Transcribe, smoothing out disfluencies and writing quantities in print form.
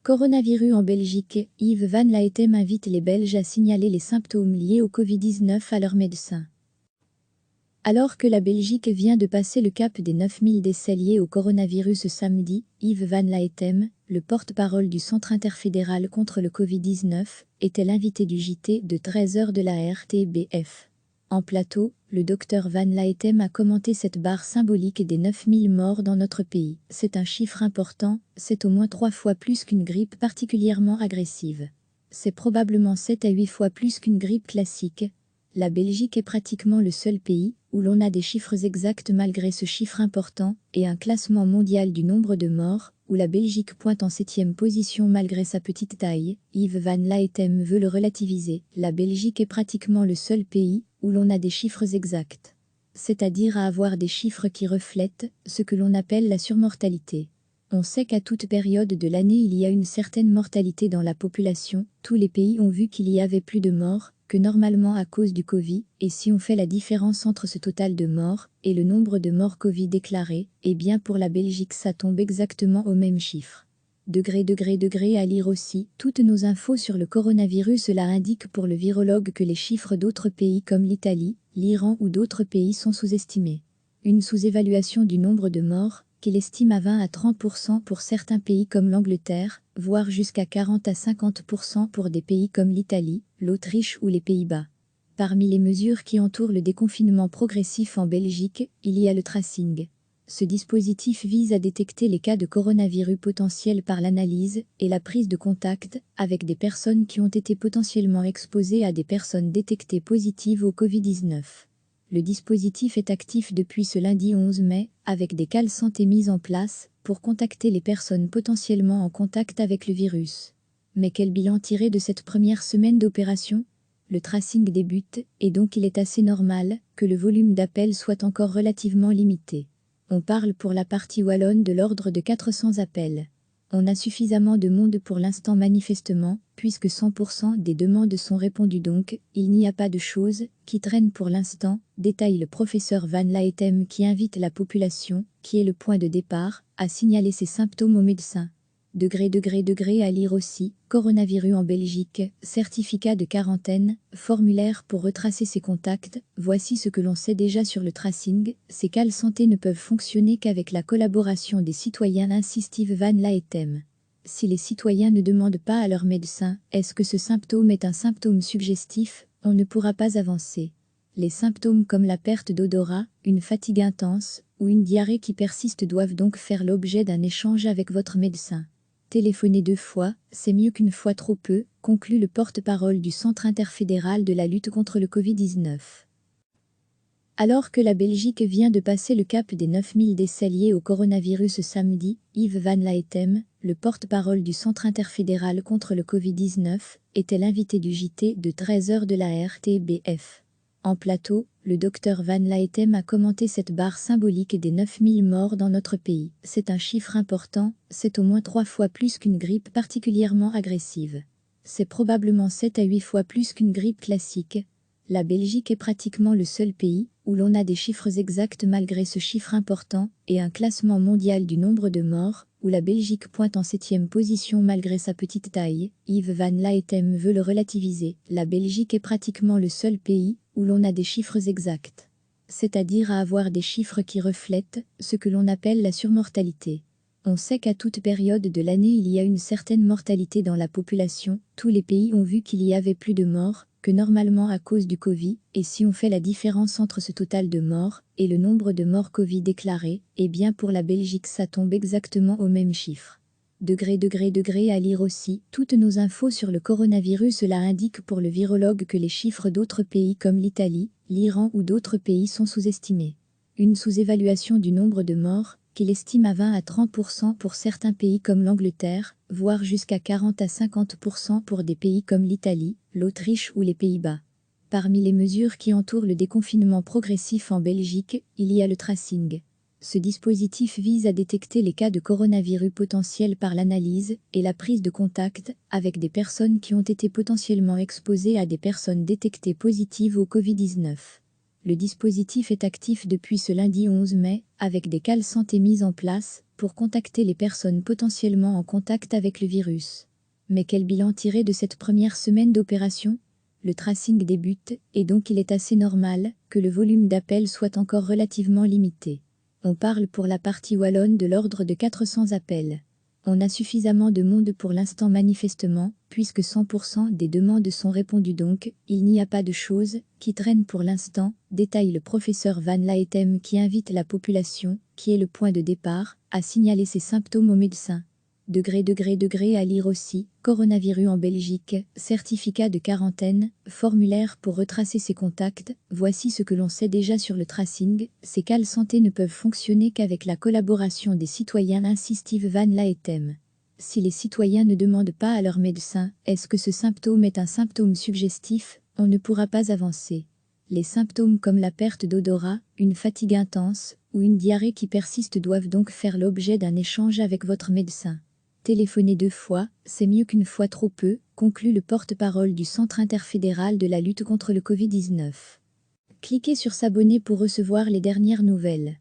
Coronavirus en Belgique, Yves Van Laetem invite les Belges à signaler les symptômes liés au Covid-19 à leur médecin. Alors que la Belgique vient de passer le cap des 9000 décès liés au coronavirus ce samedi, Yves Van Laetem, le porte-parole du Centre interfédéral contre le Covid-19, était l'invité du JT de 13h de la RTBF. En plateau, le docteur Van Laetem a commenté cette barre symbolique des 9000 morts dans notre pays. C'est un chiffre important, c'est au moins 3 fois plus qu'une grippe particulièrement agressive. C'est probablement 7 à 8 fois plus qu'une grippe classique. La Belgique est pratiquement le seul pays où l'on a des chiffres exacts malgré ce chiffre important et un classement mondial du nombre de morts, où la Belgique pointe en 7e position malgré sa petite taille. Yves Van Laetem veut le relativiser. La Belgique est pratiquement le seul pays où l'on a des chiffres exacts, c'est-à-dire à avoir des chiffres qui reflètent ce que l'on appelle la surmortalité. On sait qu'à toute période de l'année il y a une certaine mortalité dans la population, tous les pays ont vu qu'il y avait plus de morts que normalement à cause du Covid, et si on fait la différence entre ce total de morts et le nombre de morts Covid déclarés, eh bien pour la Belgique ça tombe exactement au même chiffre. À lire aussi, toutes nos infos sur le coronavirus. Cela indique pour le virologue que les chiffres d'autres pays comme l'Italie, l'Iran ou d'autres pays sont sous-estimés. Une sous-évaluation du nombre de morts, qu'il estime à 20 à 30% pour certains pays comme l'Angleterre, voire jusqu'à 40 à 50% pour des pays comme l'Italie, l'Autriche ou les Pays-Bas. Parmi les mesures qui entourent le déconfinement progressif en Belgique, il y a le tracing. Ce dispositif vise à détecter les cas de coronavirus potentiels par l'analyse et la prise de contact avec des personnes qui ont été potentiellement exposées à des personnes détectées positives au Covid-19. Le dispositif est actif depuis ce lundi 11 mai, avec des cales santé mises en place pour contacter les personnes potentiellement en contact avec le virus. Mais quel bilan tirer de cette première semaine d'opération ? Le tracing débute, et donc il est assez normal que le volume d'appels soit encore relativement limité. On parle pour la partie wallonne de l'ordre de 400 appels. On a suffisamment de monde pour l'instant manifestement, puisque 100% des demandes sont répondues donc, il n'y a pas de choses qui traînent pour l'instant, détaille le professeur Van Laetem qui invite la population, qui est le point de départ, à signaler ses symptômes aux médecins. À lire aussi, coronavirus en Belgique, certificat de quarantaine, formulaire pour retracer ses contacts, voici ce que l'on sait déjà sur le tracing, ces cales santé ne peuvent fonctionner qu'avec la collaboration des citoyens, insiste Yves Van Laetem. Si les citoyens ne demandent pas à leur médecin, est-ce que ce symptôme est un symptôme suggestif, on ne pourra pas avancer. Les symptômes comme la perte d'odorat, une fatigue intense ou une diarrhée qui persiste doivent donc faire l'objet d'un échange avec votre médecin. Téléphoner 2 fois, c'est mieux qu'une fois trop peu, conclut le porte-parole du Centre interfédéral de la lutte contre le Covid-19. Alors que la Belgique vient de passer le cap des 9000 décès liés au coronavirus ce samedi, Yves Van Laetem, le porte-parole du Centre interfédéral contre le Covid-19, était l'invité du JT de 13h de la RTBF. En plateau, le docteur Van Laetem a commenté cette barre symbolique des 9000 morts dans notre pays. C'est un chiffre important, c'est au moins 3 fois plus qu'une grippe particulièrement agressive. C'est probablement 7 à 8 fois plus qu'une grippe classique. La Belgique est pratiquement le seul pays où l'on a des chiffres exacts malgré ce chiffre important et un classement mondial du nombre de morts, où la Belgique pointe en 7e position malgré sa petite taille. Yves Van Laetem veut le relativiser. La Belgique est pratiquement le seul pays où l'on a des chiffres exacts, c'est-à-dire à avoir des chiffres qui reflètent ce que l'on appelle la surmortalité. On sait qu'à toute période de l'année il y a une certaine mortalité dans la population, tous les pays ont vu qu'il y avait plus de morts que normalement à cause du Covid, et si on fait la différence entre ce total de morts et le nombre de morts Covid déclarés, eh bien pour la Belgique ça tombe exactement au même chiffre. À lire aussi, toutes nos infos sur le coronavirus. Cela indique pour le virologue que les chiffres d'autres pays comme l'Italie, l'Iran ou d'autres pays sont sous-estimés. Une sous-évaluation du nombre de morts, qu'il estime à 20 à 30% pour certains pays comme l'Angleterre, voire jusqu'à 40 à 50% pour des pays comme l'Italie, l'Autriche ou les Pays-Bas. Parmi les mesures qui entourent le déconfinement progressif en Belgique, il y a le tracing. Ce dispositif vise à détecter les cas de coronavirus potentiels par l'analyse et la prise de contact avec des personnes qui ont été potentiellement exposées à des personnes détectées positives au Covid-19. Le dispositif est actif depuis ce lundi 11 mai, avec des cales santé mises en place pour contacter les personnes potentiellement en contact avec le virus. Mais quel bilan tirer de cette première semaine d'opération ? Le tracing débute, et donc il est assez normal que le volume d'appels soit encore relativement limité. On parle pour la partie wallonne de l'ordre de 400 appels. On a suffisamment de monde pour l'instant manifestement, puisque 100% des demandes sont répondues donc, il n'y a pas de choses qui traînent pour l'instant, détaille le professeur Van Laetem qui invite la population, qui est le point de départ, à signaler ses symptômes au médecin. Degré à lire aussi, coronavirus en Belgique, certificat de quarantaine, formulaire pour retracer ses contacts, voici ce que l'on sait déjà sur le tracing, ces cales santé ne peuvent fonctionner qu'avec la collaboration des citoyens, insiste Van Laetem. Si les citoyens ne demandent pas à leur médecin, est-ce que ce symptôme est un symptôme suggestif, on ne pourra pas avancer. Les symptômes comme la perte d'odorat, une fatigue intense, ou une diarrhée qui persiste doivent donc faire l'objet d'un échange avec votre médecin. Téléphoner 2 fois, c'est mieux qu'une fois trop peu, conclut le porte-parole du Centre interfédéral de la lutte contre le Covid-19. Cliquez sur s'abonner pour recevoir les dernières nouvelles.